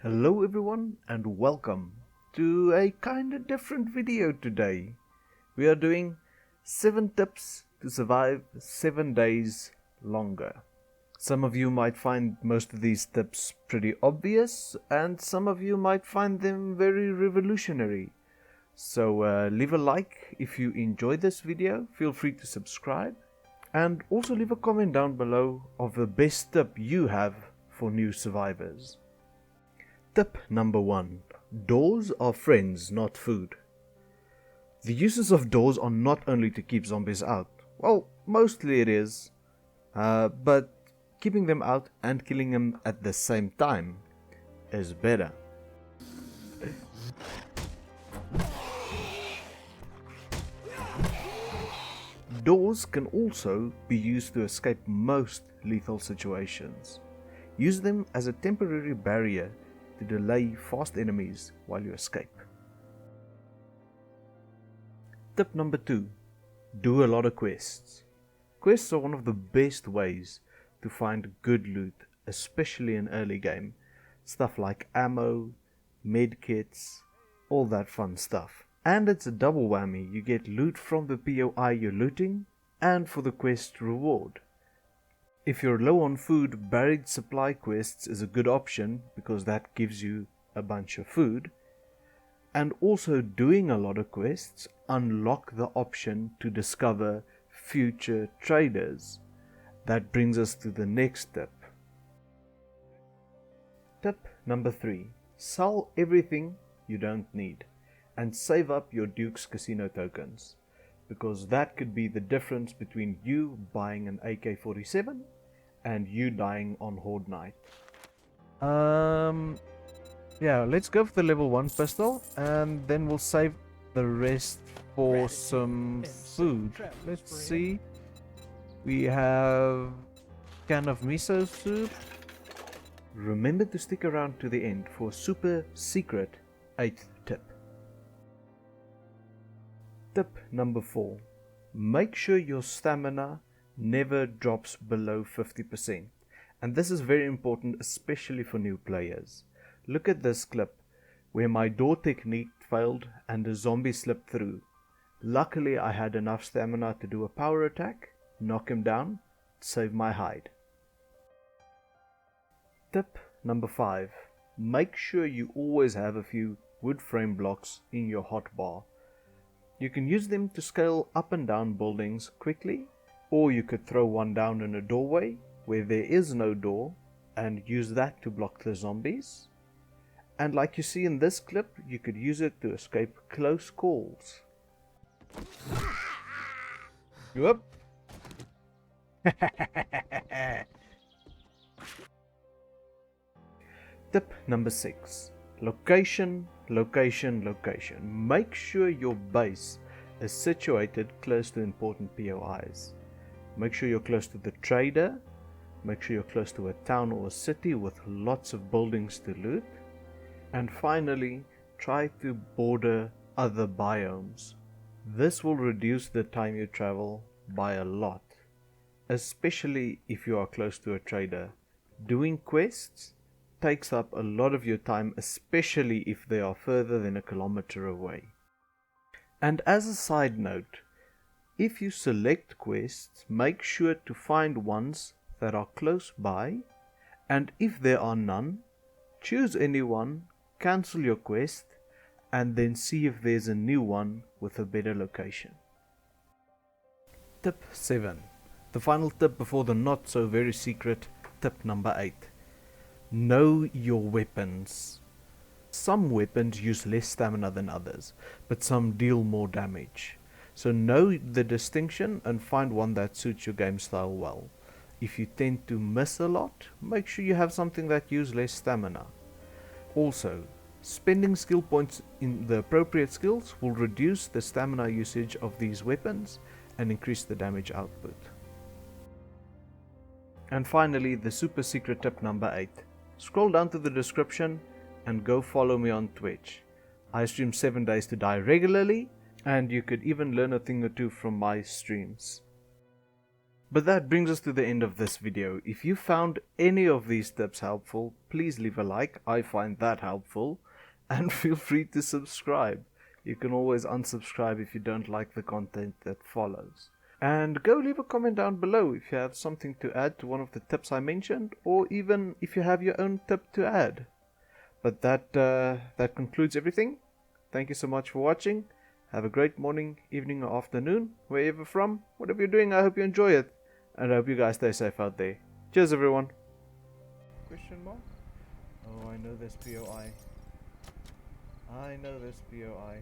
Hello everyone and welcome to a kinda different video today. We are doing 7 tips to survive 7 days longer. Some of you might find most of these tips pretty obvious and some of you might find them very revolutionary. So leave a like if you enjoy this video, feel free to subscribe and also leave a comment down below of the best tip you have for new survivors. Tip number 1. Doors are friends, not food. The uses of doors are not only to keep zombies out. Well, mostly it is. But keeping them out and killing them at the same time is better. Doors can also be used to escape most lethal situations. Use them as a temporary barrier to delay fast enemies while you escape. Tip number 2. Do a lot of quests. Quests are one of the best ways to find good loot, especially in early game. Stuff like ammo, medkits, all that fun stuff. And it's a double whammy, you get loot from the POI you're looting and for the quest reward. If you're low on food, buried supply quests is a good option because that gives you a bunch of food. And also doing a lot of quests unlock the option to discover future traders. That brings us to the next tip. Tip number 3. Sell everything you don't need and save up your Duke's Casino tokens, because that could be the difference between you buying an AK-47 and you dying on Horde Night. Yeah, let's go for the level 1 pistol and then we'll save the rest for some food. Let's see. We have can of miso soup. Remember to stick around to the end for super secret 8th tip. Tip number 4. Make sure your stamina never drops below 50%. And this is very important, especially for new players. Look at this clip where my door technique failed and a zombie slipped through. Luckily I had enough stamina to do a power attack, knock him down, save my hide. Tip number 5. Make sure you always have a few wood frame blocks in your hotbar. You can use them to scale up and down buildings quickly, or you could throw one down in a doorway where there is no door and use that to block the zombies. And like you see in this clip, you could use it to escape close calls. Whoop. Tip number 6. Location, location, location. Make sure your base is situated close to important POIs. Make sure you're close to the trader. Make sure you're close to a town or a city with lots of buildings to loot. And finally, try to border other biomes. This will reduce the time you travel by a lot, especially if you are close to a trader. Doing quests takes up a lot of your time, especially if they are further than a kilometer away. And as a side note, if you select quests, make sure to find ones that are close by, and if there are none, choose any one, cancel your quest, and then see if there's a new one with a better location. Tip 7. The final tip before the not so very secret tip number 8. Know your weapons. Some weapons use less stamina than others, but some deal more damage. So know the distinction and find one that suits your game style well. If you tend to miss a lot, make sure you have something that uses less stamina. Also, spending skill points in the appropriate skills will reduce the stamina usage of these weapons and increase the damage output. And finally, the super secret tip number 8. Scroll down to the description and go follow me on Twitch. I stream 7 days to die regularly, and you could even learn a thing or two from my streams. But that brings us to the end of this video. If you found any of these tips helpful, please leave a like. I find that helpful. And feel free to subscribe. You can always unsubscribe if you don't like the content that follows. And go leave a comment down below if you have something to add to one of the tips I mentioned, or even if you have your own tip to add. But that concludes everything. Thank you so much for watching. Have a great morning, evening, or afternoon, wherever from. Whatever you're doing, I hope you enjoy it. And I hope you guys stay safe out there. Cheers, everyone. Question mark? Oh, I know this POI. I know this POI.